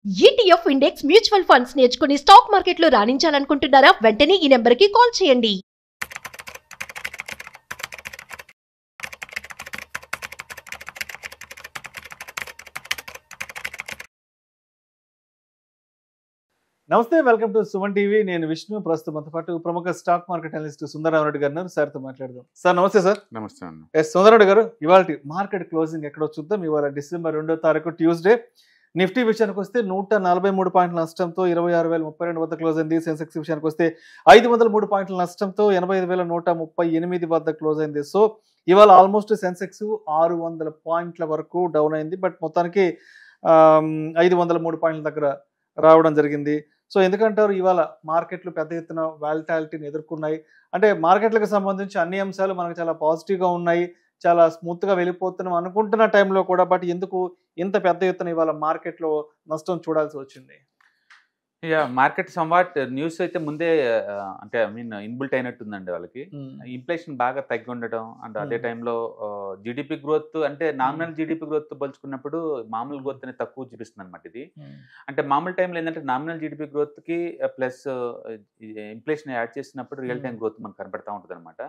ETF index mutual funds నేర్చుకుని stock మార్కెట్లో రాణించాలనుకుంటున్నారా? వెంటనే ఈ నెంబర్కి కాల్ చేయండి. నమస్తే, వెల్కమ్ టు సుమన్ టీవీ. నేను విష్ణు. ప్రస్తుతం మనతో పాటు ప్రముఖ స్టాక్ మార్కెట్ అనలిస్ట్ సుందరరామరెడ్డి గారు ఉన్నారు. సార్తో మాట్లాడదాం. సార్ నమస్తే. సార్ నమస్తే అండి. సుందరరెడ్డి గారు, ఇవాళ మార్కెట్ క్లోజింగ్ ఎక్కడో చూద్దాం. ఇవాళ డిసెంబర్ 2వ తారీఖు ట్యూస్డే. నిఫ్టీ విషయానికి వస్తే 143 పాయింట్ల నష్టంతో 26,032 వద్ద క్లోజ్ అయింది. సెన్సెక్స్ విషయానికి వస్తే 503 పాయింట్ల నష్టంతో 85,138 వద్ద క్లోజ్ అయింది. సో ఇవాళ ఆల్మోస్ట్ సెన్సెక్స్ 600 పాయింట్ల వరకు డౌన్ అయింది. బట్ మొత్తానికి 503 పాయింట్ల దగ్గర రావడం జరిగింది. సో ఎందుకంటారు ఇవాళ మార్కెట్లు పెద్ద ఎత్తున వాలటాలిటీని ఎదుర్కొన్నాయి? అంటే మార్కెట్లకు సంబంధించి అన్ని అంశాలు మనకు చాలా పాజిటివ్గా ఉన్నాయి, చాలా స్మూత్గా వెళ్ళిపోతున్నాం అనుకుంటున్న టైంలో కూడా, బట్ ఎందుకు ఇంత పెద్ద ఎత్తున ఇవాళ మార్కెట్లో నష్టం చూడాల్సి వచ్చింది? మార్కెట్ సంవాట్ న్యూస్ అయితే ముందే అంటే ఇన్బిల్ట్ అయినట్టుందండి వాళ్ళకి. ఇన్ఫ్లేషన్ బాగా తగ్గి ఉండటం అండ్ అదే టైంలో జీడిపి గ్రోత్ అంటే నామినల్ జీడిపి గ్రోత్ పోల్చుకున్నప్పుడు మామూలు గ్రోత్ అనేది తక్కువ చూపిస్తుంది అనమాట. ఇది అంటే మామూలు టైంలో ఏంటంటే నామినల్ జీడిపి గ్రోత్ కి ప్లస్ ఇన్ఫ్లేషన్ యాడ్ చేసినప్పుడు రియల్ టైం గ్రోత్ మనకు కనపడతా ఉంటుంది అనమాట.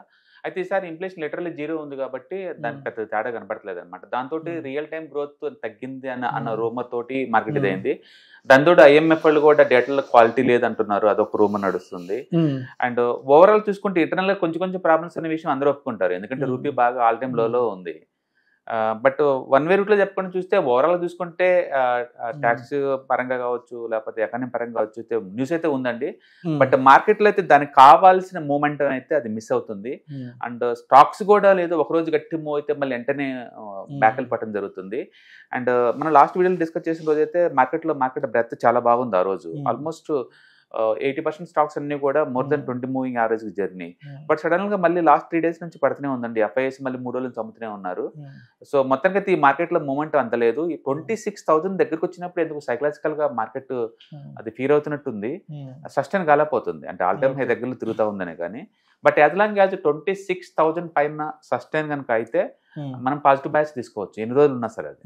అయితే ఈసారి ఇన్ఫ్లేషన్ లిటరల్లీ 0 ఉంది కాబట్టి దానికి పెద్ద తేడా కనపడలేదు అనమాట. దాంతో రియల్ టైం గ్రోత్ తగ్గింది అన్న రూమర్ తోటి మార్కెట్ ఇదైంది. దాంతో IMF వాళ్ళు కూడా డేటాలో క్వాలిటీ లేదంటున్నారు, అదొక రూమర్ నడుస్తుంది. అండ్ ఓవరాల్ చూసుకుంటే ఇంటర్నల్ గా కొంచెం ప్రాబ్లమ్స్ అనే విషయం అందరూ ఒప్పుకుంటారు, ఎందుకంటే రూపీ బాగా ఆల్ టైమ్ లోలో ఉంది. బట్ వన్ వే రూట్ లో చెప్పుకొని చూస్తే ఓవరాల్ చూసుకుంటే ట్యాక్స్ పరంగా కావచ్చు లేకపోతే ఎకానమీ పరంగా కావచ్చు అయితే న్యూస్ అయితే ఉందండి. బట్ మార్కెట్ లో అయితే దానికి కావాల్సిన మూమెంట్ అయితే అది మిస్ అవుతుంది. అండ్ స్టాక్స్ కూడా లేదు, ఒక రోజు గట్టి మూవ్ అయితే మళ్ళీ వెంటనే బ్యాకల్ పట్టడం జరుగుతుంది. అండ్ మనం లాస్ట్ వీడియోలో డిస్కస్ చేసిన రోజు అయితే మార్కెట్ బ్రెత్ చాలా బాగుంది. ఆ రోజు ఆల్మోస్ట్ 80% స్టాక్స్ అన్ని కూడా more than 20 moving average journey. But sudden గా మళ్ళీ లాస్ట్ 3 days నుంచి పడుతూనే ఉందండి. FIS మళ్ళీ 3 రోజులు చమ్ముతూనే ఉన్నారు. సో మొత్తానికి అయితే ఈ మార్కెట్ లో మూమెంట్ అంత లేదు. ఈ 26,000 దగ్గరకు వచ్చినప్పుడు ఎందుకు సైకలాజికల్ గా మార్కెట్ అది ఫీల్ అవుతున్నట్టుంది, సస్టైన్ కాలేకపోతుంది. అంటే ఆల్ టైమ్ హై దగ్గరలో తిరుగుతా ఉందనే కానీ. బట్ యాజ్ లాంగ్ యాజ్ 26,000 పైన సస్టైన్ కనుక అయితే మనం పాజిటివ్ బ్యాచ్ తీసుకోవచ్చు ఎన్ని రోజులు ఉన్నా సరే అది.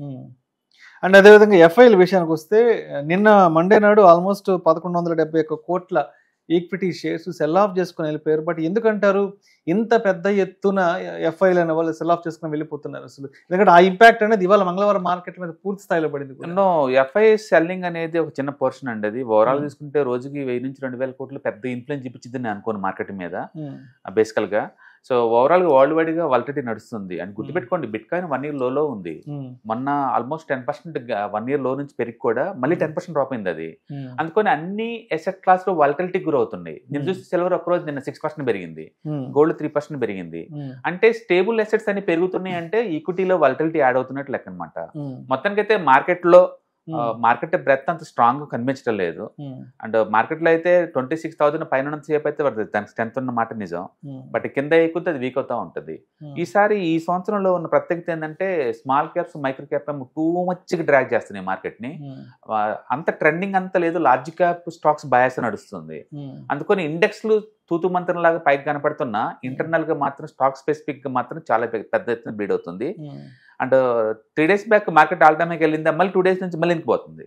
అండ్ అదేవిధంగా FIL విషయానికి వస్తే నిన్న మండే నాడు ఆల్మోస్ట్ 1,171 కోట్ల ఈక్విటీ షేర్స్ సెల్ ఆఫ్ చేసుకుని వెళ్ళిపోయారు. బట్ ఎందుకంటారు ఇంత పెద్ద ఎత్తున FIL అనే వాళ్ళు సెల్ ఆఫ్ చేసుకుని వెళ్ళిపోతున్నారు అసలు? ఎందుకంటే ఆ ఇంపాక్ట్ అనేది ఇవాళ మంగళవారం మార్కెట్ మీద పూర్తి స్థాయిలో పడింది. FIS సెల్లింగ్ అనేది ఒక చిన్న పోర్షన్ అండి. అది ఓవరాల్ తీసుకుంటే రోజుకి 1000 నుంచి 2000 కోట్లు పెద్ద ఇన్ఫ్లుయెన్స్ చూపించింది నేను అనుకోను మార్కెట్ మీద బేసికల్ గా. సో ఓవరాల్ గా వరల్డ్ వైడ్ గా వాలటిలిటీ నడుస్తుంది. అండ్ గుర్తుపెట్టుకోండి, బిట్ కాయిన్ 1 year లోలో ఉంది. మొన్న ఆల్మోస్ట్ 10% 1 year లో నుంచి పెరిగి కూడా మళ్ళీ 10% డ్రాప్ అయింది అది. అందుకని అన్ని ఎసెట్ క్లాస్ లో వాలటిలిటీ గురి అవుతున్నాయి. నేను చూసి సిల్వర్ ఒక రోజు నిన్న 6% పెరిగింది, గోల్డ్ 3% పెరిగింది. అంటే స్టేబుల్ ఎసెట్స్ అన్ని పెరుగుతున్నాయి అంటే ఈక్విటీలో వాలటిలిటీ యాడ్ అవుతున్నట్లు లెక్క అనమాట. మొత్తానికైతే మార్కెట్ బ్రెత్ అంత స్ట్రాంగ్ గా కనిపించడం లేదు. అండ్ మార్కెట్ లో అయితే 26,000 పైన సేపు అయితే దానికి స్ట్రెంత్ ఉన్న మాట నిజం. బట్ కింద ఎక్కుతే అది వీక్ అవుతా ఉంటుంది. ఈసారి ఈ సంవత్సరంలో ఉన్న ప్రత్యేకత ఏంటంటే small caps micro cap too much drag చేస్తున్నాయి మార్కెట్ ని. అంత ట్రెండింగ్ అంత లేదు, లార్జ్ క్యాప్ స్టాక్స్ బయాస్ నడుస్తుంది. అందుకని ఇండెక్స్లు తూతు మంత్రం లాగా పైకి కనపడుతున్నా ఇంటర్నల్ గా మాత్రం స్టాక్ స్పెసిఫిక్ గా మాత్రం చాలా పెద్ద ఎత్తున బ్లీడ్ అవుతుంది. And 3 days back market all time వెళ్ళిందా, మళ్ళీ 2 days నుంచి మళ్ళీ ఇంకిపోతుంది.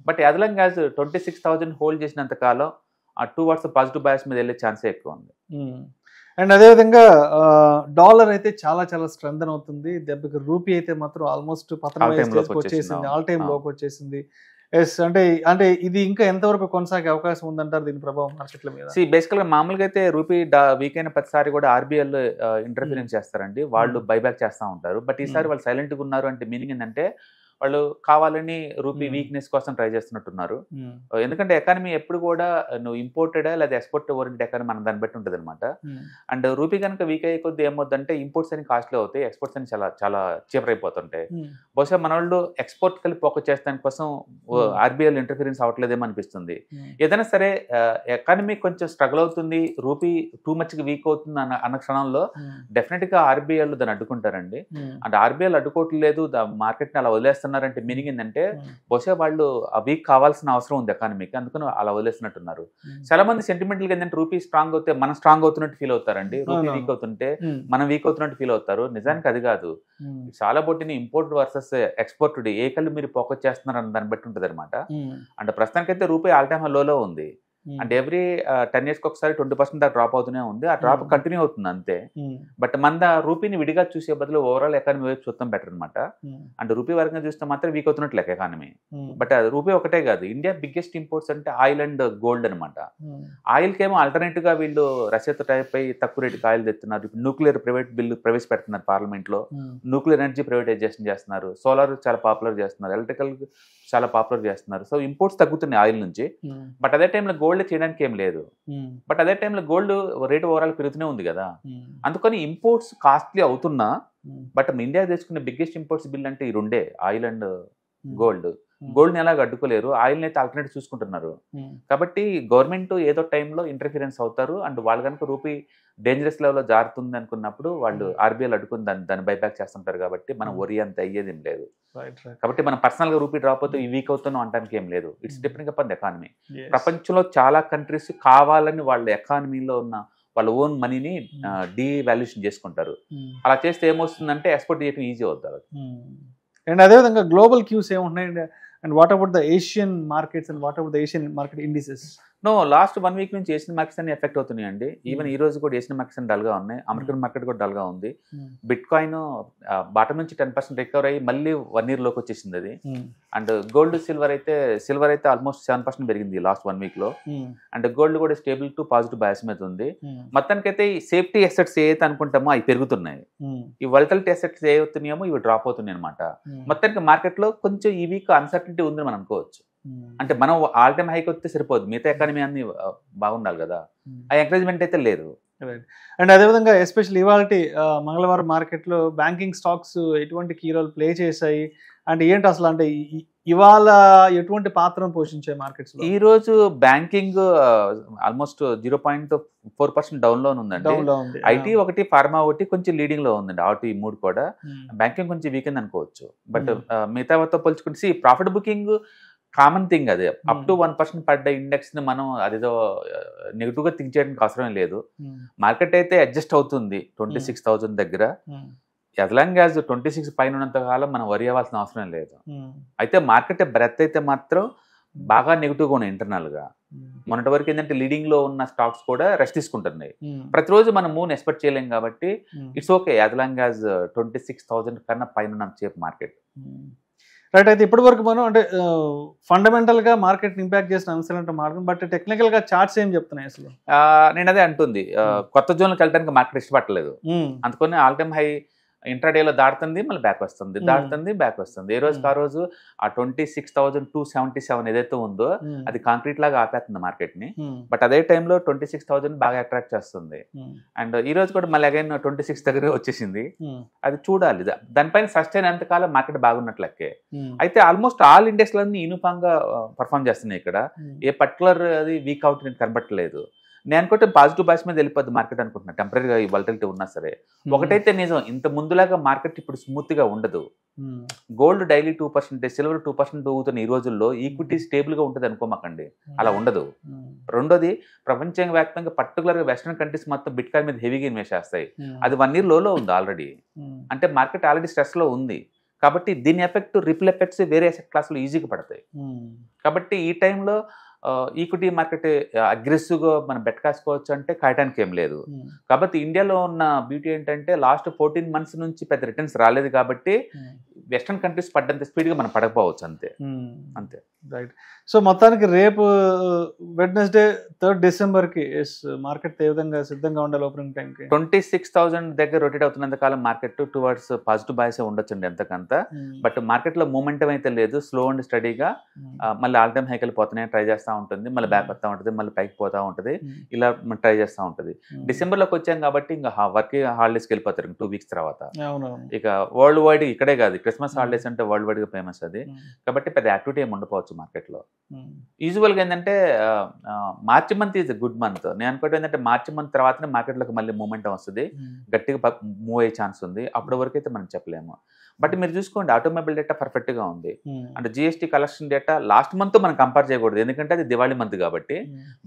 But as long as 26,000 hold చేసినంత కాలం ఆ టువర్డ్స్ పాజిటివ్ బయాస్ మీద వెళ్ళే ఛాన్సే ఎక్కువ ఉంది. అండ్ అదేవిధంగా డాలర్ అయితే చాలా స్ట్రెంథన్ అవుతుంది. దెబ్బకి రూపీ అయితే మాత్రం ఆల్మోస్ట్ వచ్చేసింది, ఆల్ టైమ్ లోకి వచ్చేసింది. అంటే ఇది ఇంకా ఎంతవరకు కొనసాగే అవకాశం ఉందంటారు దీని ప్రభావం మార్కెట్ల మీద? బేసికల్ గా మామూలుగా అయితే రూపీ వీక్ అయిన ప్రతిసారి కూడా RBL ఇంటర్ఫిరెన్స్ చేస్తారండి, వాళ్ళు బైబ్యాక్ చేస్తూ ఉంటారు. బట్ ఈసారి వాళ్ళు సైలెంట్ గా ఉన్నారు. అంటే మీనింగ్ ఏంటంటే వాళ్ళు కావాలని రూపీ వీక్నెస్ కోసం ట్రై చేస్తున్నట్టున్నారు. ఎందుకంటే ఎకానమీ ఎప్పుడు కూడా నువ్వు ఇంపోర్టెడా లేదా ఎక్స్పోర్ట్ ఓరియంటెడ్ ఎకానమీ మనం దాన్ని బట్టి ఉంటుంది అనమాట. అండ్ రూపీ కనుక వీక్ అయ్యే కొద్ది ఏమవుతుందంటే ఇంపోర్ట్స్ అని కాస్ట్లీ అవుతాయి, ఎక్స్పోర్ట్స్ అని చాలా చీపర్ అయిపోతుంటాయి. బహుశా మన వాళ్ళు ఎక్స్పోర్ట్ కలిపి ఫోకస్ చేస్తాని కోసం RBL ఇంటర్ఫిరెన్స్ అవ్వట్లేదేమో అనిపిస్తుంది. ఏదైనా సరే ఎకానమీ కొంచెం స్ట్రగుల్ అవుతుంది, రూపీ టూ మచ్ వీక్ అవుతుంది అన్న క్షణంలో డెఫినెట్ గా RBL దాన్ని అడ్డుకుంటారండి. అండ్ RBL అడ్డుకోవట్లేదు, మార్కెట్ ని అలా వదిలేస్తున్నారు వదిలేస్తున్నారంటే మీనింగ్ ఏంటంటే బహుశా వాళ్ళు ఆ వీక్ కావాల్సిన అవసరం ఉంది ఎకానమీకి, అందుకని అలా వదిలేస్తున్నట్టున్నారు. చాలా మంది సెంటిమెంటల్ గా ఏంటంటే రూపీ స్ట్రాంగ్ అవుతే మనం స్ట్రాంగ్ అవుతున్నట్టు ఫీల్ అవుతారండి, రూపీ వీక్ అవుతుంటే మనం వీక్ అవుతున్నట్టు ఫీల్ అవుతారు. నిజానికి అది కాదు, చాలా బొట్టిని ఇంపోర్ట్ వర్సెస్ ఎక్స్పోర్టెడ్ ఏ కళ్ళు మీరు ఫోకస్ చేస్తున్నారు అన్న దాన్ని బట్టి ఉంటుంది అనమాట. అంటే ప్రస్తుతానికైతే రూపీ ఆల్ టైమ్ లోలో ఉంది, అండ్ ఎవ్రీ 10 years ఒకసారి 20% దాకా డ్రాప్ అవుతూనే ఉంది. ఆ డ్రాప్ కంటిన్యూ అవుతుంది అంతే. బట్ మన రూపీని విడిగా చూసే బదులు ఓవరాల్ ఎకానమీ వైపు చూస్తాం బెటర్ అనమాట. అంటే రూపీ వరకు చూస్తే మాత్రం వీక్ అవుతున్నట్లు లెక్క ఎకానమీ. బట్ రూపీ ఒకటే కాదు, ఇండియా బిగ్గెస్ట్ ఇంపోర్ట్స్ అంటే ఆయిల్ అండ్ గోల్డ్ అనమాట. ఆయిల్ కేమో ఆల్టర్నేటివ్ గా వీళ్ళు రష్యాతో టైప్ అయి తక్కువ రేటుకి ఆయిల్ తెస్తున్నారు. ఇప్పుడు న్యూక్లియర్ ప్రైవేట్ బిల్లు ప్రవేశపెడుతున్నారు పార్లమెంట్ లో, న్యూక్లియర్ ఎనర్జీ ప్రైవేటైజేషన్ చేస్తున్నారు, సోలార్ చాలా పాపులర్ చేస్తున్నారు, ఎలక్ట్రికల్ చాలా పాపులర్ చేస్తున్నారు. సో ఇంపోర్ట్స్ తగ్గుతున్నాయి ఆయిల్ నుంచి. బట్ అదే టైంలో గోల్డ్ చేయడానికి ఏం లేదు. బట్ అదే టైంలో గోల్డ్ రేట్ ఓవరాల్ పెరుగుతూనే ఉంది కదా. అందుకని ఇంపోర్ట్స్ కాస్ట్లీ అవుతున్నా, బట్ ఇండియా తెచ్చుకునే బిగ్గెస్ట్ ఇంపోర్ట్స్ బిల్ అంటే ఈ రెండే, ఆయిల్ అండ్ గోల్డ్. గోల్డ్ని ఎలాగ అడ్డుకోలేరు, ఆయిల్ని అయితే ఆల్టర్నేటివ్ చూసుకుంటున్నారు. కాబట్టి గవర్నమెంట్ ఏదో టైంలో ఇంటర్ఫిరెన్స్ అవుతారు. అండ్ వాళ్ళు కనుక రూపీ డేంజరస్ లెవెల్లో జారుతుంది అనుకున్నప్పుడు వాళ్ళు ఆర్బీఐలు అడ్డుకుని దాన్ని బైబ్యాక్ చేస్తుంటారు. కాబట్టి మనం వరి అంత అయ్యేది ఏం లేదు. కాబట్టి మనం పర్సనల్ గా రూపీ డ్రాప్ అవుతూ ఈ వీక్ అవుతున్నాం అనడానికి ఏం లేదు. It's depending upon the economy. ప్రపంచంలో చాలా కంట్రీస్ కావాలని వాళ్ళ ఎకానమీలో ఉన్న వాళ్ళ ఓన్ మనీని డీవాల్యుయేషన్ చేసుకుంటారు. అలా చేస్తే ఏమొస్తుందంటే ఎక్స్పోర్ట్ చేయడం ఈజీ అవుతారు. అండ్ అదేవిధంగా గ్లోబల్ క్యూస్ ఏముంటున్నాయి, and what about the Asian markets and what about the Asian market indices? Last 1 week నుంచి ఏషియన్ మార్కెట్స్ అన్ని ఎఫెక్ట్ అవుతున్నాయండి. ఈవెన్ ఈ రోజు కూడా ఏషియన్ మార్కెట్స్ డల్ గా ఉన్నాయి, అమెరికన్ మార్కెట్ కూడా డల్ గా ఉంది. బిట్ కాయిన్ బాటం నుంచి 10% రికవర్ అయ్యి మళ్ళీ 1 year లోకి వచ్చేసింది అది. అండ్ గోల్డ్ సిల్వర్ అయితే ఆల్మోస్ట్ 7% పెరిగింది లాస్ట్ 1 week లో. అండ్ గోల్డ్ కూడా స్టేబుల్ టు పాజిటివ్ బయాస్ మీద ఉంది. మొత్తానికైతే ఈ సేఫ్టీ అసెట్స్ ఏదైతే అనుకుంటామో అవి పెరుగుతున్నాయి, ఈ వల్టలిటీ అసెట్స్ ఏ అవుతున్నాయేమో ఇవి డ్రాప్ అవుతున్నాయి అనమాట. మొత్తానికి మార్కెట్ లో కొంచెం ఈ వీక్ అన్సర్టనిటీ ఉందని మనం అనుకోవచ్చు. అంటే మనం ఆల్ టైమ్ హైక్ వస్తే సరిపోదు, మిగతా ఎకానమీ అన్ని బాగుండాలి కదా, ఆ ఎంకరేజ్మెంట్ అయితే లేదు. అండ్ అదేవిధంగా ఎస్పెషల్లీ ఇవాళ మంగళవారం మార్కెట్లో బ్యాంకింగ్ స్టాక్స్ ఎటువంటి కీ రోల్ ప్లే చేశాయి, అంటే ఏంటి అసలు, అంటే ఇవాళ ఎటువంటి పాత్రను పోషించాయి మార్కెట్స్? ఈ రోజు బ్యాంకింగ్ ఆల్మోస్ట్ 0.4% డౌన్ లో ఉందండి. ఐటీ ఒకటి, ఫార్మా ఒకటి కొంచెం లీడింగ్ లో ఉందండి. ఆటో ఈ మూడు కూడా. బ్యాంకింగ్ కొంచెం వీకెండ్ అనుకోవచ్చు. బట్ మిగతాతో పోల్చుకుంటే ప్రాఫిట్ బుకింగ్ కామన్ థింగ్, అది అప్ టు 1% పడ్డ ఇండెక్స్ ని మనం అదేదో నెగిటివ్ గా థింక్ చేయడానికి అవసరం లేదు. మార్కెట్ అయితే అడ్జస్ట్ అవుతుంది 26,000 దగ్గర. as long as 26 పైన ఉన్నంత కాలం మనం వరి అవ్వాల్సిన అవసరం లేదు. అయితే మార్కెట్ బ్రెత్ అయితే మాత్రం బాగా నెగిటివ్గా ఉన్నాయి ఇంటర్నల్ గా. మొన్నటి వరకు ఏంటంటే లీడింగ్ లో ఉన్న స్టాక్స్ కూడా రెస్ట్ తీసుకుంటున్నాయి. ప్రతిరోజు మనం మూవ్ ఎక్స్పెక్ట్ చేయలేం కాబట్టి it's okay as long as 26,000 కన్నా పైన సేఫ్ మార్కెట్. రైట్. అయితే ఇప్పటి వరకు మనం అంటే ఫండమెంటల్ గా మార్కెట్ ఇంపాక్ట్ చేసిన అంశాలు అంటే మార్కెట్, బట్ టెక్నికల్ గా చార్ట్స్ ఏం చెప్తున్నాయి అసలు? నేను అదే అంటుంది, కొత్త జోన్లకు వెళ్ళడానికి మార్కెట్ ఇష్టపడలేదు. అందుకని ఆల్ టైమ్ హై ఇంట్రాడేలో దాడుతుంది, మళ్ళీ బ్యాక్ వస్తుంది, దాడుతుంది, బ్యాక్ వస్తుంది. ఏ రోజుకి ఆ రోజు ఆ 26,277 ఏదైతే ఉందో అది కాంక్రీట్ లాగా ఆపేస్తుంది మార్కెట్ ని. బట్ అదే టైంలో 26,000 బాగా అట్రాక్ట్ చేస్తుంది. అండ్ ఈ రోజు కూడా మళ్ళీ అగైన్ 26 దగ్గర వచ్చేసింది. అది చూడాలి, దానిపైన సస్టైన్ ఎంతకాలం మార్కెట్ బాగున్నట్లకే. అయితే ఆల్మోస్ట్ ఆల్ ఇండెక్స్లన్నీ యూనిఫామ్ గా పర్ఫామ్ చేస్తున్నాయి. ఇక్కడ ఏ పర్టికులర్ అది వీక్ అవుట్ నేను కనబట్టలేదు. నేను అనుకుంటే పాజిటివ్ బాస్ మీద వెళ్ళిపోద్ది మార్కెట్ అనుకుంటున్నా, టెంపరీగా ఈ వాలటిలిటీ ఉన్నా సరే. ఒకటైతే నిజం, ఇంత ముందులాగా మార్కెట్ ఇప్పుడు స్మూత్ గా ఉండదు. గోల్డ్ డైలీ 2%, సిల్వర్ 2% ఊగుతున్న ఈ రోజుల్లో ఈక్విటీ స్టేబుల్ గా ఉంటుంది అనుకోమాకండి, అలా ఉండదు. రెండోది, ప్రపంచవ్యాప్తంగా పర్టికులర్ గా వెస్టర్న్ కంట్రీస్ మొత్తం బిట్ కాయిన్ మీద హెవీగా ఇన్వెస్ట్ చేస్తాయి. అది 1 year లోలో ఉంది ఆల్రెడీ. అంటే మార్కెట్ ఆల్రెడీ స్ట్రెస్ లో ఉంది. కాబట్టి దీని ఎఫెక్ట్, రిపుల్ ఎఫెక్ట్స్ వేరే అసెట్ క్లాస్ లో ఈజీగా పడతాయి. కాబట్టి ఈ టైంలో ఈక్విటీ మార్కెట్ అగ్రెసివ్గా మనం బెట్ కాసుకోవచ్చు అంటే కాయటానికి ఏం లేదు. కాబట్టి ఇండియాలో ఉన్న బ్యూటీ ఏంటంటే లాస్ట్ 14 months నుంచి పెద్ద రిటర్న్స్ రాలేదు కాబట్టి వెస్టర్న్ కంట్రీస్ పడ్డంత స్పీడ్గా మనం పడకపోవచ్చు, అంతే. రైట్. సో మొత్తానికి రేపు వెడ్నెస్డే 3rd December కి మార్కెట్ ఏ విధంగా సిద్ధంగా ఉండాలి ఓపెనింగ్ టైంకి? 26,000 దగ్గర రొటేట్ అవుతున్నంత కాలం మార్కెట్ టువర్డ్స్ పాజిటివ్ బాయ్స్ ఉండొచ్చండి ఎంతకంత. బట్ మార్కెట్ లో మూమెంటం అయితే లేదు, స్లో అండ్ స్టడీగా మళ్ళీ ఆల్ టైమ్ హైకి వెళ్ళిపోతున్నాయి, ట్రై చేస్తూ ఉంటుంది, మళ్ళీ బ్యాక్ వస్తూ ఉంటుంది, మళ్ళీ పైకి పోతూ ఉంటుంది, ఇలా ట్రై చేస్తూ ఉంటుంది. డిసెంబర్లోకి వచ్చాం కాబట్టి ఇంకా వర్క్ హాలిడేస్కి వెళ్ళిపోతారు 2 weeks తర్వాత. ఇక వరల్డ్ వైడ్ ఇక్కడే కాదు, క్రిస్మస్ క్రిస్మస్ హాలిడేస్ అంటే వరల్డ్ వైడ్ గా ఫేమస్ అది. కాబట్టి పెద్ద యాక్టివిటీ ఏమి ఉండకపోవచ్చు మార్కెట్లో. యూజువల్గా ఏంటంటే మార్చి మంత్ ఈజ్ గుడ్ మంత్. నేను అనుకోవడం ఏంటంటే మార్చి మంత్ తర్వాతనే మార్కెట్లోకి మళ్ళీ మూమెంటం వస్తుంది, గట్టిగా మూవ్ అయ్యే ఛాన్స్ ఉంది. అప్పటి వరకు అయితే మనం చెప్పలేము. బట్ మీరు చూసుకోండి, ఆటోమొబైల్ డేటా పర్ఫెక్ట్ గా ఉంది. అంటే GST collection data last month మనం కంపేర్ చేయకూడదు, ఎందుకంటే అది దివాళీ మంత్ కాబట్టి.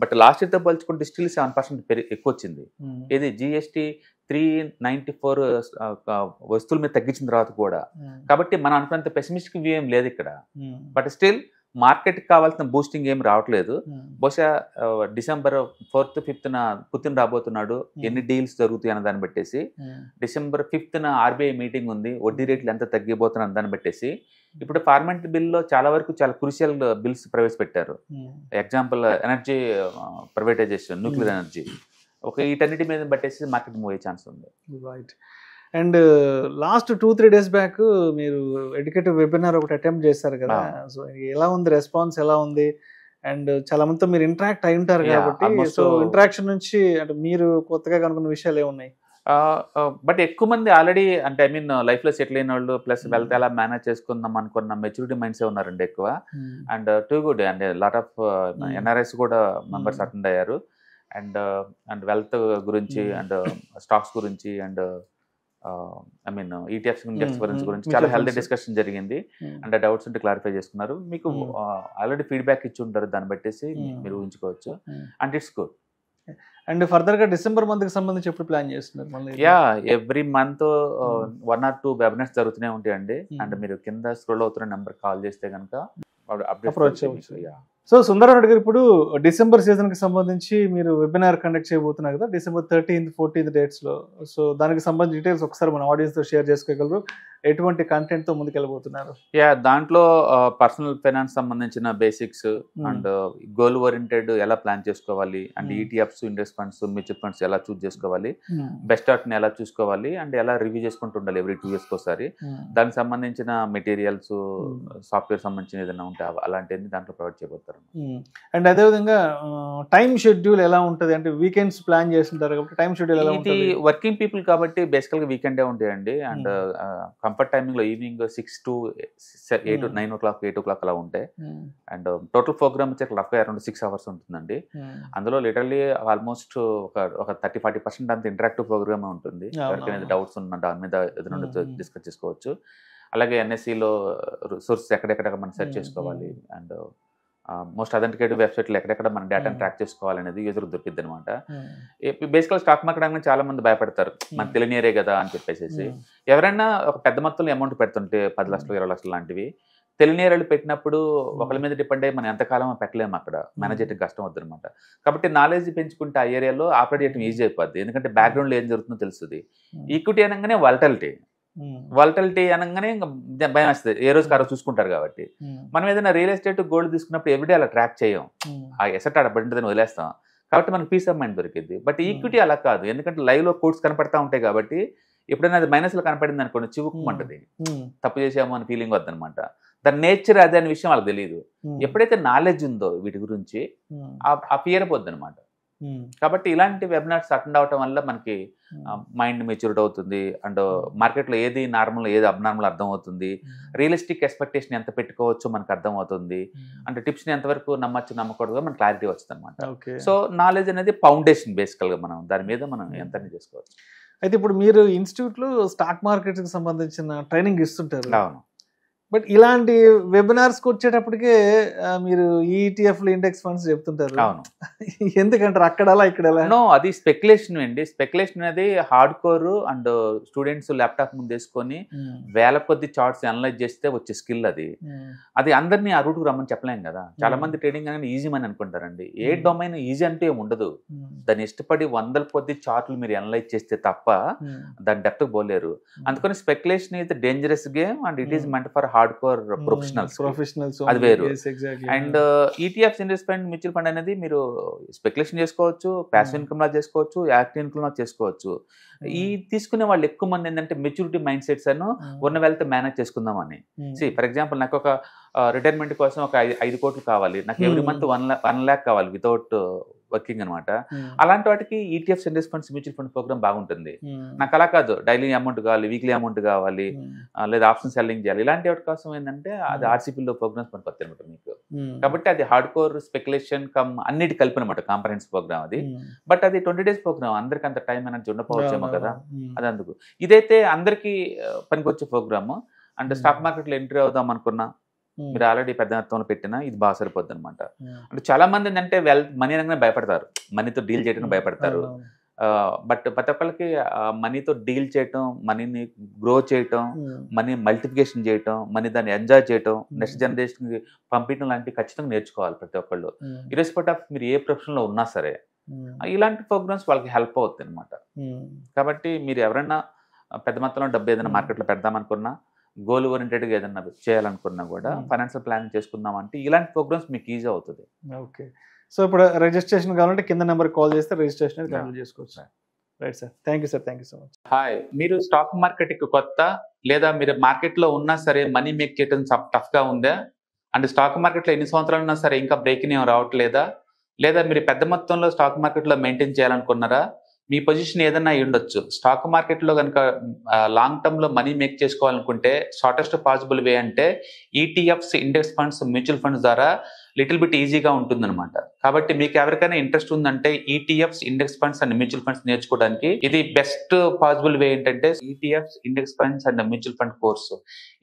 బట్ లాస్ట్ ఇయర్తో పోల్చుకుంటే స్టిల్ 7% ఎక్కువ వచ్చింది. ఇది జిఎస్టీ 394 వస్తువుల మీద తగ్గించిన తర్వాత కూడా. కాబట్టి మనం అనుకున్నంత పెసిమిస్టిక్ వ్యూ ఏం లేదు ఇక్కడ. బట్ స్టిల్ మార్కెట్కి కావాల్సిన బూస్టింగ్ ఏం రావట్లేదు. బహుశా December 4th 5th పుతిన్ రాబోతున్నాడు, ఎన్ని డీల్స్ జరుగుతాయి అన్న దాన్ని పెట్టేసి. December 5th ఆర్బీఐ మీటింగ్ ఉంది, వడ్డీ రేట్లు ఎంత తగ్గిపోతున్నా దాన్ని పెట్టేసి. ఇప్పుడు పార్లమెంట్ బిల్లో చాలా వరకు చాలా క్రూషియల్ బిల్స్ ప్రవేశపెట్టారు. Example energy privatisation, nuclear energy. వీటన్నిటి మీద బట్టేసి మార్కెట్ మూవ్ అయ్యే ఛాన్స్ ఉంది. Right. And last 2-3 days back మీరు ఎడ్యుకేటివ్ వెబినార్ ఒకటి అటెంప్ట్ చేశారు కదా, సో ఎలా ఉంది, రెస్పాన్స్ ఎలా ఉంది? అండ్ చాలా మందితో మీరు ఇంటరాక్ట్ అయి ఉంటారు కాబట్టి, సో ఇంటరాక్షన్ నుంచి అంటే మీరు కొత్తగా కనుక్కున్న విషయాలు ఏమున్నాయి? బట్ ఎక్కువ మంది ఆల్రెడీ అంటే లైఫ్ లో సెటిల్ అయిన వాళ్ళు, ప్లస్ వెల్త్ ఎలా మేనేజ్ చేసుకుందాం అనుకున్న మెచ్యూరిటీ మైండ్సే ఉన్నారండి ఎక్కువ. And too good, and lot of NRIs కూడా మెంబర్స్ అటెండ్ అయ్యారు. అండ్ వెల్త్ గురించి, అండ్ స్టాక్స్ గురించి, అండ్ ఈటీఎఫ్స్ గురించి చాలా హెల్తీ డిస్కషన్ జరిగింది. అండ్ డౌట్స్ ఉంటే క్లారిఫై చేసుకున్నారు. మీకు ఆల్రెడీ ఫీడ్బ్యాక్ ఇచ్చి ఉంటారు, దాన్ని బట్టేసి మీరు ఊహించుకోవచ్చు. And it's good. And further గా డిసెంబర్ మంత్ కి సంబంధించి ఎప్పుడు ప్లాన్ చేస్తున్నారు? ఎవ్రీ మంత్ 1 or 2 వెబినార్స్ జరుగుతూనే ఉంటాయండి. అండ్ మీరు కింద స్క్రోల్ అవుతున్న నెంబర్ కాల్ చేస్తే కనుక అప్రోచ్ అవ్వచ్చు. సో సుందరరావు గారు, ఇప్పుడు డిసెంబర్ సీజన్ కి సంబంధించి మీరు వెబినార్ కండక్ట్ చేయబోతున్నారు కదా, December 13th, 14th డేట్స్ లో. సో దానికి సంబంధించి డీటెయిల్స్ ఒకసారి మన ఆడియన్స్ తో షేర్ చేసుకోగలరు? ఎటువంటి కంటెంట్ తో ముందుకెళ్ళబోతున్నారు? దాంట్లో పర్సనల్ ఫైనాన్స్ సంబంధించిన బేసిక్స్, అండ్ గోల్ ఓరియంటెడ్ ఎలా ప్లాన్ చేసుకోవాలి, and ETFs, index funds, mutual funds ఎలా చూస్ చేసుకోవాలి, బెస్ట్ ఆర్ట్ ని ఎలా చూసుకోవాలి, అండ్ ఎలా రివ్యూ చేసుకుంటూ ఉండాలి ఎవ్రీ 2 years ఒకసారి. దానికి సంబంధించిన మెటీరియల్స్, సాఫ్ట్వేర్ సంబంధించిన ఏదైనా ఉంటే అలాంటివన్నీ దాంట్లో ప్రొవైడ్ చేయబోతారు. అండ్ అదేవిధంగా టైం షెడ్యూల్ ఎలా ఉంటుంది? అంటే వీకెండ్స్ ప్లాన్ చేస్తుంటారు కాబట్టి టైం షెడ్యూల్ ఎలా ఉంటుంది? ఇది వర్కింగ్ పీపుల్ కాబట్టి బేసికల్ గా వీకెండే ఉంటాయండి. అండ్ కంఫర్ట్ టైమింగ్ లో ఈవినింగ్ 6 to 8, 9 o'clock, 8 o'clock అలా ఉంటాయి. అండ్ టోటల్ ప్రోగ్రామ్ వచ్చి రఫ్గా అరౌండ్ 6 hours ఉంటుందండి. అందులో లిటరల్లీ ఆల్మోస్ట్ ఒక 30-40% అంత ఇంటరాక్టివ్ ప్రోగ్రామ్ ఉంటుంది. ఎవరికైనా డౌట్స్ ఉన్న దాని మీద ఏదైనా డిస్కస్ చేసుకోవచ్చు. అలాగే ఎన్ఎస్సిలో సోర్సెస్ ఎక్కడెక్కడ మనం సెర్చ్ చేసుకోవాలి, అండ్ మోస్ట్ అథెంటికేటివ్ వెబ్సైట్లు ఎక్కడెక్కడ మన డేటాను ట్రాక్ చేసుకోవాలనేది యూజర్ దొరికిద్ది అనమాట. బేసికల్ స్టాక్ మార్కెట్ అనేది చాలా మంది భయపడతారు, మనకు తెలియనియరే కదా అని చెప్పేసి. ఎవరైనా ఒక పెద్ద మొత్తంలో అమౌంట్ పెడుతుంటే 10 లక్షలు, 20 లక్షలు లాంటివి తెలియనియరాలు పెట్టినప్పుడు ఒకళ్ళ మీద డిపెండ్ అయ్యి మనం ఎంతకాలం పెట్టలేము, అక్కడ మేనేజ్ చేయడం కష్టం అవుతుంది అనమాట. కాబట్టి నాలెడ్జ్ పెంచుకుంటే ఆ ఏరియాలో ఆపరేట్ చేయడం ఈజీ అయిపోద్ది, ఎందుకంటే బ్యాక్గ్రౌండ్లో ఏం జరుగుతుందో తెలుస్తుంది. ఈక్విటీ అనగానే వాలటిలిటీ అనగానే భయం వస్తుంది, ఏ రోజు కారో చూసుకుంటారు కాబట్టి. మనం ఏదైనా రియల్ ఎస్టేట్, గోల్డ్ తీసుకున్నప్పుడు ఎవ్రీడే అలా ట్రాక్ చేయం, ఆ ఎసెట్ ఆడబడిందని వదిలేస్తాం. కాబట్టి మనకు పీస్ ఆఫ్ మైండ్ దొరికింది. బట్ ఈక్విటీ అలా కాదు, ఎందుకంటే లైవ్ లో కోట్స్ కనపడతా ఉంటాయి కాబట్టి ఎప్పుడైనా అది మైనస్ లో కనపడింది అనుకోండి, చివుక్కుమంటది, తప్పు చేసాము అని ఫీలింగ్ వద్దనమాట. దాని నేచర్ అదే అనే విషయం వాళ్ళకి తెలియదు. ఎప్పుడైతే నాలెడ్జ్ ఉందో వీటి గురించి ఆ ఫియర్ పోద్ది అనమాట. కాబట్టి ఇలాంటి వెబినార్స్ అటెండ్ అవటం వల్ల మనకి మైండ్ మెచ్యూరిటీ అవుతుంది, అండ్ మార్కెట్లో ఏది నార్మల్, ఏది అబ్నార్మల్ అర్థం అవుతుంది, రియలిస్టిక్ ఎక్స్పెక్టేషన్ ఎంత పెట్టుకోవచ్చో మనకు అర్థం అవుతుంది, అంటే టిప్స్ని ఎంతవరకు నమ్మచ్చు నమ్మకూడదు మనకు క్లారిటీ వస్తుంది అనమాట. సో నాలెడ్జ్ అనేది ఫౌండేషన్, బేసికల్గా మనం దాని మీద మనం ఎంత చేసుకోవచ్చు. అయితే ఇప్పుడు మీరు ఇన్స్టిట్యూట్లో స్టాక్ మార్కెట్కి సంబంధించిన ట్రైనింగ్ ఇస్తుంటారు. అవును. బట్ ఇలాంటి వెబినార్స్కి వచ్చేటప్పటికే మీరు ఈటీఎఫ్లు, ఇండెక్స్ ఫండ్స్ చెప్తుంటారు. అవును. ఎందుకంటారు అక్కడ అలా ఇక్కడ ఎలా? నో, అది స్పెక్యులేషన్ అండి. స్పెక్యులేషన్ అనేది hard core, and students laptop ముందు వేసుకొని వేల కొద్ది చార్ట్స్ అనలైజ్ చేస్తే వచ్చే స్కిల్ అది. అది అందరినీ ఆ రూట్కి రమ్మని చెప్పలేం కదా. చాలా మంది ట్రేడింగ్ అనేది ఈజీ అని అనుకుంటారండి. ఏ డొమైన్ ఈజీ అంటే ఏమి ఉండదు. దాన్ని ఇష్టపడి 100 కొద్ది చార్ట్లు మీరు అనలైజ్ చేస్తే తప్ప దాని డెప్త్ పోలేరు. అందుకని speculation is dangerous game, and it is meant for hard core professionals, అది వేరు. And ETFs, index fund, mutual fund అనేది మీరు స్పెక్యులేషన్ చేసుకోవచ్చు, ప్యాసివ్ ఇన్కమ్ లా చేసుకోవచ్చు, యాక్టివ్ ఇన్కమ్ లా చేసుకోవచ్చు. ఈ తీసుకునే వాళ్ళు ఎక్కువ మంది ఏంటంటే మెచ్యూరిటీ మైండ్ సెట్స్ అను ఉన్న వెల్త్ మేనేజ్ చేసుకుందామని. ఫర్ ఎగ్జాంపుల్, నాకు ఒక రిటైర్మెంట్ కోసం ఒక 5 కోట్లు కావాలి, నాకు ఎవ్రీ మంత్ 1 lakh కావాలి వితౌట్ వర్కింగ్ అనమాట. అలాంటి వాటికి ETFs index funds mutual fund programme బాగుంటుంది. నాకు అలా కాదు, డైలీ అమౌంట్ కావాలి, వీక్లీ అమౌంట్ కావాలి, లేదా ఆప్షన్ సెల్లింగ్ చేయాలి, ఇలాంటి వాటి కోసం ఏంటంటే అది ఆర్సీపీలో ప్రోగ్రామ్స్ పనికొస్తాయి అనమాట మీకు. కాబట్టి అది హార్డ్ కోర్ స్పెక్యులేషన్ కమ్ అన్నిటి కలిపి అనమాట కాంపరెన్స్ ప్రోగ్రామ్ అది. బట్ అది 20 days ప్రోగ్రామ్, అందరికి అంత టైం ఎనర్జీ ఉండకపోవచ్చేమో కదా, అది అందుకు. ఇదైతే అందరికీ పనికొచ్చే ప్రోగ్రామ్. అంటే స్టాక్ మార్కెట్లో ఎంట్రీ అవుదాం అనుకున్నా, మీరు ఆల్రెడీ పెద్ద మొత్తంలో పెట్టినా ఇది బాగా సరిపోద్ది అనమాట. అంటే చాలా మంది ఏంటంటే మనీ అనగానే భయపడతారు, మనీతో డీల్ చేయడానికి భయపడతారు. బట్ ప్రతి ఒక్కరికి మనీతో డీల్ చేయటం, మనీని గ్రో చేయటం, మనీ మల్టిప్లికేషన్ చేయటం, మనీ దాన్ని ఎంజాయ్ చేయటం, నెక్స్ట్ జనరేషన్కి పంపించడం లాంటివి ఖచ్చితంగా నేర్చుకోవాలి ప్రతి ఒక్కళ్ళు. ఇర్రెస్పెక్ట్ ఆఫ్ మీరు ఏ ప్రొఫెషన్లో ఉన్నా సరే ఇలాంటి ప్రోగ్రామ్స్ వాళ్ళకి హెల్ప్ అవుతుంది అనమాట. కాబట్టి మీరు ఎవరైనా పెద్ద మొత్తంలో డబ్బు ఏదైనా మార్కెట్లో పెడదామనుకున్నా, గోల్ ఓరియంటెడ్గా ఏదైనా చేయాలనుకున్నా కూడా, ఫైనాన్షియల్ ప్లానింగ్ చేసుకుందాం అంటే ఇలాంటి ప్రోగ్రామ్స్ మీకు ఈజీ అవుతుంది. ఓకే, సో ఇప్పుడు రిజిస్ట్రేషన్ కావాలంటే కింద నెంబర్ కాల్ చేస్తే రిజిస్ట్రేషన్ కంప్లీట్ చేసుకోవచ్చు. Right sir, thank you sir, thank you so much. Hi, మీరు స్టాక్ మార్కెట్కి కొత్త, లేదా మీరు మార్కెట్లో ఉన్నా సరే మనీ మేక్ చేయడం టఫ్గా ఉందా? అంటే స్టాక్ మార్కెట్లో ఎన్ని సంవత్సరాలు ఉన్నా సరే ఇంకా బ్రేకింగ్ ఏం రావట్లేదా? లేదా మీరు పెద్ద మొత్తంలో స్టాక్ మార్కెట్లో మెయింటైన్ చేయాలనుకున్నారా? మీ పొజిషన్ ఏదైనా అయి ఉండొచ్చు. స్టాక్ మార్కెట్లో కనుక లాంగ్ టర్మ్లో మనీ మేక్ చేసుకోవాలనుకుంటే షార్టెస్ట్ పాసిబుల్ వే అంటే ETFs, index funds, mutual funds ద్వారా లిటిల్ బిట్ ఈజీగా ఉంటుందన్నమాట. కాబట్టి మీకు ఎవరికైనా ఇంట్రెస్ట్ ఉందంటే ETFs, index funds and mutual funds నేర్చుకోవడానికి ఇది బెస్ట్ పాసిబుల్ వే ఏంటంటే ETFs, index funds and mutual fund course.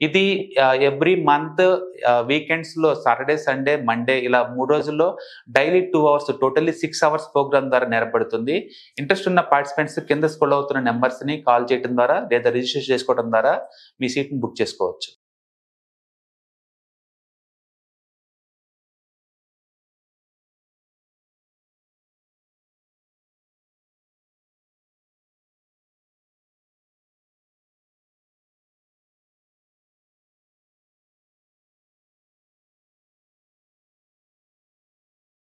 ఇది ఎవ్రీ మంత్ వీకెండ్స్ లో సాటర్డే, సండే, మండే ఇలా 3 రోజుల్లో daily 2 hours, totally 6 hours programme ద్వారా నేర్పడుతుంది. ఇంట్రెస్ట్ ఉన్న పార్టిసిపెంట్స్ కింద స్క్రోల్ అవుతున్న నెంబర్స్ ని కాల్ చేయడం ద్వారా లేదా రిజిస్టర్ చేసుకోవడం ద్వారా మీ సీట్ ని బుక్ చేసుకోవచ్చు.